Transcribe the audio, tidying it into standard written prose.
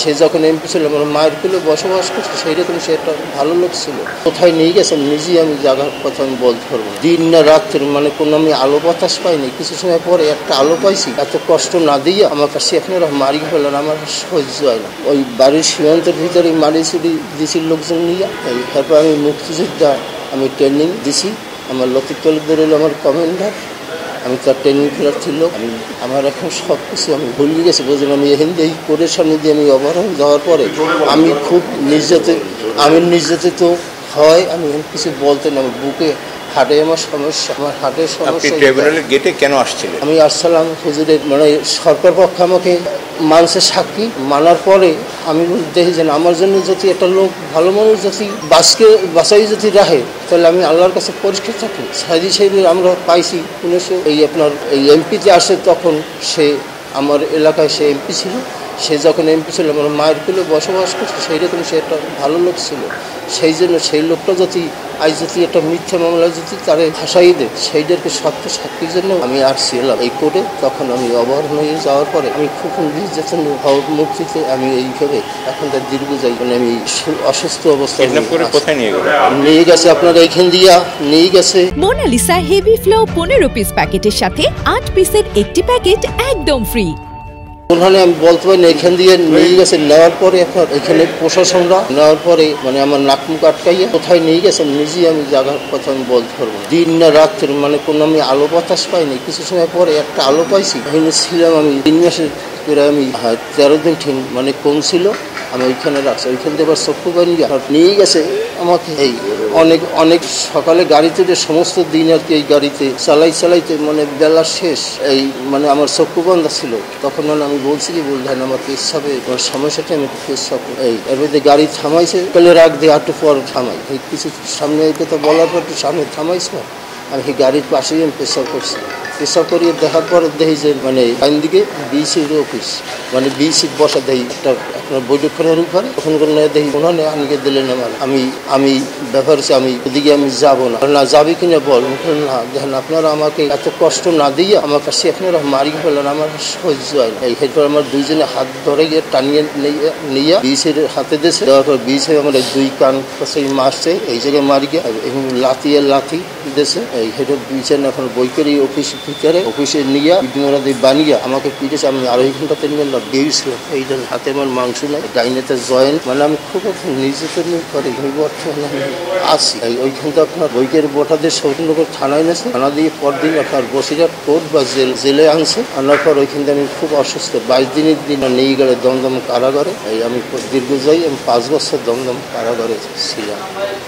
সে যখন এমপি ছিল আমার মায়ের কোলে বসবাস করছে, সেই রকম সে একটা ভালো লোক ছিল। কোথায় নিয়ে গেছেন নিজেই আমি জায়গার কথা আমি বলতে পারবো না। দিন না রাত্রে মানে কোনো আমি আলো বাতাস পাইনি। কিছু সময় পরে একটা আলো পাইছি, এত কষ্ট না দিয়ে আমার কাছে আপনারা মারি ফেলেন, আমার সহ্য হয় না। ওই বাড়ির সীমান্তের ভিতরে মারি ছুটি দিছি লোকজন নিয়ে। তারপর আমি মুক্তিযোদ্ধা, আমি ট্রেনিং দিছি। আমার লতিফ তালুকদার হলো আমার কমান্ডার, আমি তার ট্রেনিং ফেরার ছিল। আমার এখন সব কিছু আমি ভুলে গেছি, বুঝলেন। আমি এখান দিয়ে এই কোর্টের সামনে দিয়ে আমি অবরোধ যাওয়ার পরে আমি খুব নির্যাতিত হয়। আমি কিছু বলতে না, আমার বুকে হার্টে আমার সমস্যা, আমার হার্টের সমস্যা। ট্রাইব্যুনালের গেটে কেন আসছিলেন? আমি আসছিলাম হুজুরের মানে সরকার পক্ষে আমাকে মানুষের সাক্ষী মানার পরে আমি দেখি যে আমার জন্য যদি একটা লোক ভালো মানুষ যদি বাঁচাই যদি রাখে, তাহলে আমি আল্লাহর কাছে পরিষ্কার থাকি। সাইদি সাহেবের আমরা পাইছি 1900 এই এমপিতে আসে, তখন সে আমার এলাকায় সে এমপি ছিল। সে যখন এমপি ছিল আমার মায়ের কোলে বসবাস করছে, সেই রকম সে একটা ভালো লোক ছিল। সেই জন্য সেই লোকটা যদি আজ যদি একটা মিথ্যা মামলা যদি তারে ফাঁসাই দেয়, সেইটাকে সত্য সাক্ষীর জন্য আমি আসছিলাম এই কোর্টে। তখন আমি অবরোধ হয়ে যাওয়ার পরে আমি খুব নির্যাতন মুক্তিতে আমি এইভাবে এখন তার দীর্ঘ যাই, মানে আমি অসুস্থ অবস্থায় নিয়ে গেছে আপনারা এইখান দিয়া নিয়ে গেছে। মোনালিসা হেভি ফ্লো 15 পিস প্যাকেটের সাথে 8 পিসের একটি প্যাকেট একদম ফ্রি। ওখানে আমি বলতে পারি না, এখান দিয়ে নিয়ে গেছে। নেওয়ার পরে আপনার এখানে প্রশাসনরা নেওয়ার পরে মানে আমার নাক মুখ আটকাইয়া কোথায় নিয়ে গেছেন নিজেই আমি জায়গার কথা আমি বলতে পারবো না। দিন না রাত্রে মানে কোনো আমি আলো বাতাস পাইনি। কিছু সময় পরে একটা আলো পাইছি। এখানে ছিলাম আমি 3 মাসের করে আমি 13 দিন ঠিক মানে কম ছিল। আমি ওইখানে রাখছি, ওইখান থেকে আবার চক্ষু বানিয়ে নিয়ে গেছে আমাকে। এই অনেক সকালে গাড়িতে যে সমস্ত দিন আর কি এই গাড়িতে চালাইতে মানে বেলা শেষ, এই মানে আমার চক্ষু বন্ধা ছিল। তখন মানে আমি বলছি কি বললেন আমার পেশাবে সমস্যাটা আমি পেশাব এর মধ্যে গাড়ি থামাইছে, তাহলে রাখ দিয়ে একটু পর থামাই। এই কিছু সামনে এই কথা বলার পর একটু সামনে থামাইছে, আমি সেই গাড়ির পাশেই আমি পেশাব করছি। পেশাব করিয়ে দেখার পর দেখি যে মানে ডাইন দিকে বিসির অফিস, মানে বিসি বসা দেই একটা আপনার বৈঠকখানার উপরে। তখন দেখি ওনানে আনিয়ে দিলেন আমার। আমি ব্যাপার হচ্ছে আমি ওদিকে আমি যাবো না যাবি কিনা বল। না দেখেন আপনারা আমাকে এত কষ্ট না দিয়ে আমার কাছে আপনারা মারি ফেলেন, আমার সহ্য হয় না। এরপর আমার দুইজনে হাত ধরে গিয়ে টানিয়ে নিয়ে বিসির হাতে দিয়েছে। দেওয়ার পর বিসি আমার 2 কান কাছে মারছে, এই জায়গায় মারি গিয়ে এবং লাথি দিয়েছে। এই হেঁটে বিছেন এখন বৈকারি অফিস ভিতরে অফিসে নিয়ে ইডমোরা দিয়ে বানিয়ে আমাকে পিটেছে। আমি আড়াই ঘন্টা 3 ঘন্টা বেরিয়েছিলাম। এই জন্য হাতে আমার মাংস নাই, ডাইনেতে জয়েন্ট, মানে আমি খুব নির্যাতন করে বর্তমানে আমি আসি। ওইখান থেকে আপনার বৈকারি বোটাদের সৌরনগর থানায় এনেছে। থানা দিয়ে পরদিন আপনার বসিরহাট কোর্ট বা জেলে আনছে। আনার পর ওইখান থেকে আমি খুব অসুস্থ 22 দিনের দিন নিয়ে গেলে দমদম কারাগারে। আমি দীর্ঘ যাই, আমি 5 বছর দমদম কারাগারে ছিলাম।